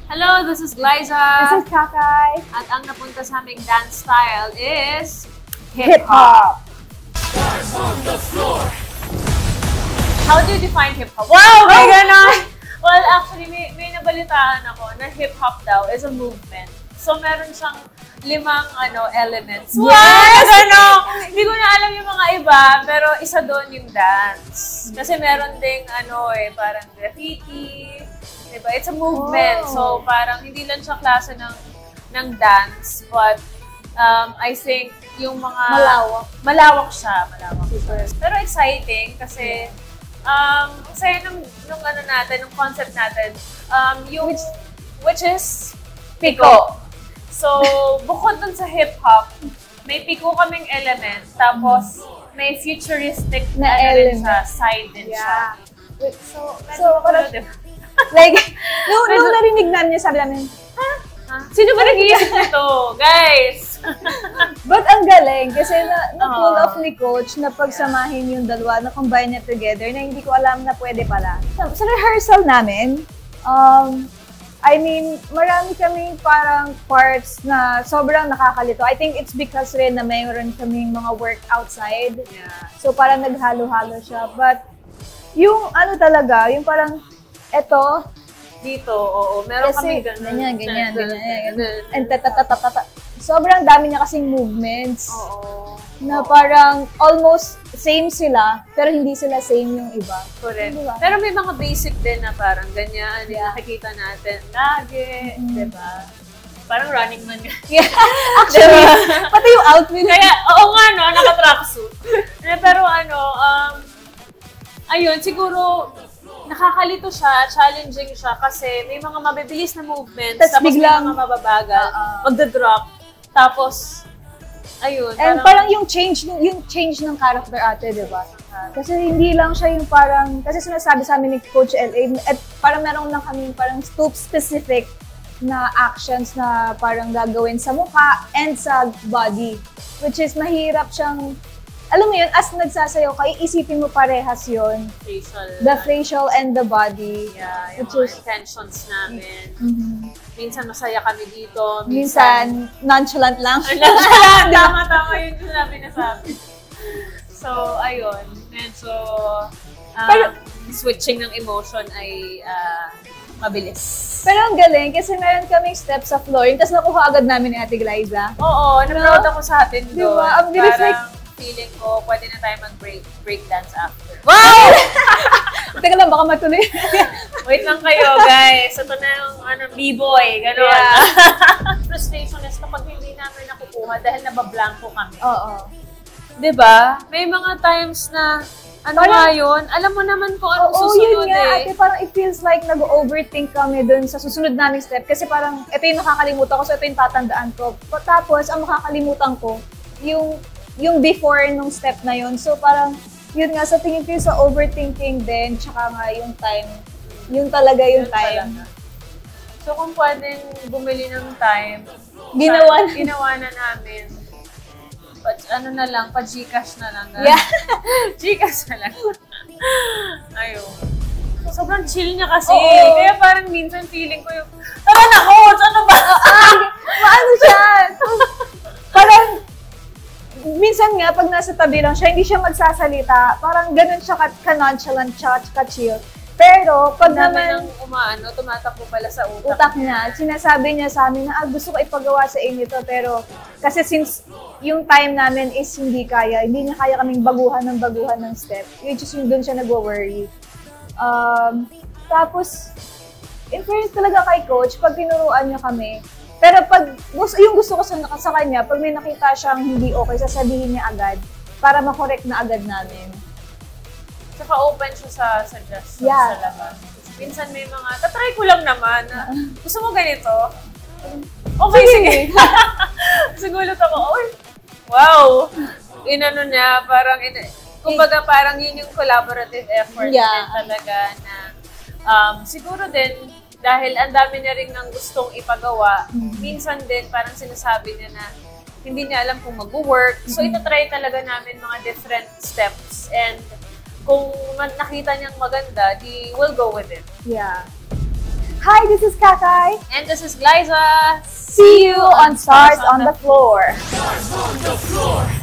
Hello, this is Liza. This is Kakay. At ang napunta sa aming dance style is Hip-hop. How do you define hip-hop? Wow! May ganon! Well, actually, may nabalitaan ako na hip-hop daw is a movement. So, meron siyang 5 elements. Yes! Hindi ko na alam yung mga iba, pero isa doon yung dance. Kasi meron ding parang graffiti. Diba? It's a movement. So, parang hindi lang siya klase ng dance, but I think yung mga... Malawak siya. Pero exciting kasi kasi nung concept natin, which is Pico. So, bukod dun sa hip-hop, may Pico kaming element, tapos may futuristic na element siya, side din siya. So, diba? Like, nung narinig namin sabi namin, Sino ba nag-iisip nito? Guys! But ang galing, kasi na-pull off ni Coach na pagsamahin yung dalawa, na-combine niya together, na hindi ko alam na pwede pala. Sa rehearsal namin, I mean, marami kaming parang parts na sobrang nakakalito. I think it's because rin na mayroon kaming mga work outside. Yeah. So parang naghalo-halo siya. But yung talaga, yung parang eto, dito, oo. Meron kami ganun. Ganyan. And sobrang dami niya kasing movements. Oo. Na parang almost same sila, pero hindi sila same yung iba. Correct. Diba? Pero may mga basic din na parang ganyan. Nakikita natin lagi. Diba? Parang running man. Yeah. Actually, pati yung outfit. Kaya, oo nga, no? Naka-tracksuit. Pero ayun, siguro, nakakalito siya, challenging siya kasi may mga mabibilis na movements, tapos biglang, may mga mababagal, magda-drop, tapos, ayun. And parang yung change ng character ate, di ba? Kasi hindi lang siya yung parang, kasi sinasabi sa amin ni Coach LA, at parang meron lang kami parang specific na actions na parang gagawin sa mukha and sa body. Which is mahirap siyang, alam mo yun, as nagsasayaw ka, iisipin mo parehas yun. The facial and the body. Yeah, yung mga intentions namin. Minsan masaya kami dito. Minsan nonchalant lang. Tama yun yung nasabi. So, ayun. Medyo switching ng emotion ay mabilis. Pero ang galing kasi meron kaming steps sa flooring, tapos nakuha agad namin ni Ate Glyza. Oo, na-proud ako sa atin doon. Diba? Ang bilis like, feeling ko, pwede na tayo mag-break dance after. Wow! Teka lang, baka matuloy. Wait lang kayo, guys. Ito na yung B-boy. Gano'n. Yeah. Frustration is kapag hindi namin nakukuha dahil nabablanko kami. Oo. Diba? May mga times na, nga yun? Alam mo naman kung ano susunod yun nga, ate, parang it feels like nag-overthink kami dun sa susunod naming step. Kasi parang, ito yung nakakalimutan ko, so ito yung tatandaan ko. Tapos, ang makakalimutan ko, yung before nung step na yun. So parang, yun nga, sa tingin ko sa overthinking din, tsaka nga yung time. Yung talaga yung time. Talaga. So kung pwedeng bumili ng time, ginawa na namin. Pa-Gcash na lang. Yeah. Gcash na lang. Ayun. Sobrang chill niya kasi. Oo. Kaya parang minsan feeling ko yung, tara na, coach! Ano ba? Maano siya? Parang, minsan nga, pag nasa tabi lang siya, hindi siya magsasalita. Parang ganun siya ka-nonchalant, ka-chill. Pero, pag naman tumatakbo pala sa utak niya, sinasabi niya sa amin na, gusto ko ipagawa sa inyo to, pero kasi since yung time namin is hindi niya kaya kaming baguhan ng step. Yung just yung doon siya nag-worry. Tapos, in fairness talaga kay Coach, pag tinuruan niya kami, pero pag yung gusto ko sa kanya, pag may nakita siyang hindi okay, sasabihin niya agad para makorek na agad namin. Saka open siya sa suggestions sa labas. Minsan may mga, tatry ko lang naman. Gusto mo ganito? Okay, sige. Sigulat ako, wow! Inano niya, parang, kumbaga parang yun yung collaborative effort din talaga na siguro din, dahil ang dami niya rin ng gustong ipagawa, minsan din parang sinasabi niya na hindi niya alam kung mag-work. So, itatry talaga namin mga different steps and kung nakita niyang maganda, di we'll go with it. Yeah. Hi, this is Kakay. And this is Glyza. See you on Stars on the Floor. Stars on the Floor.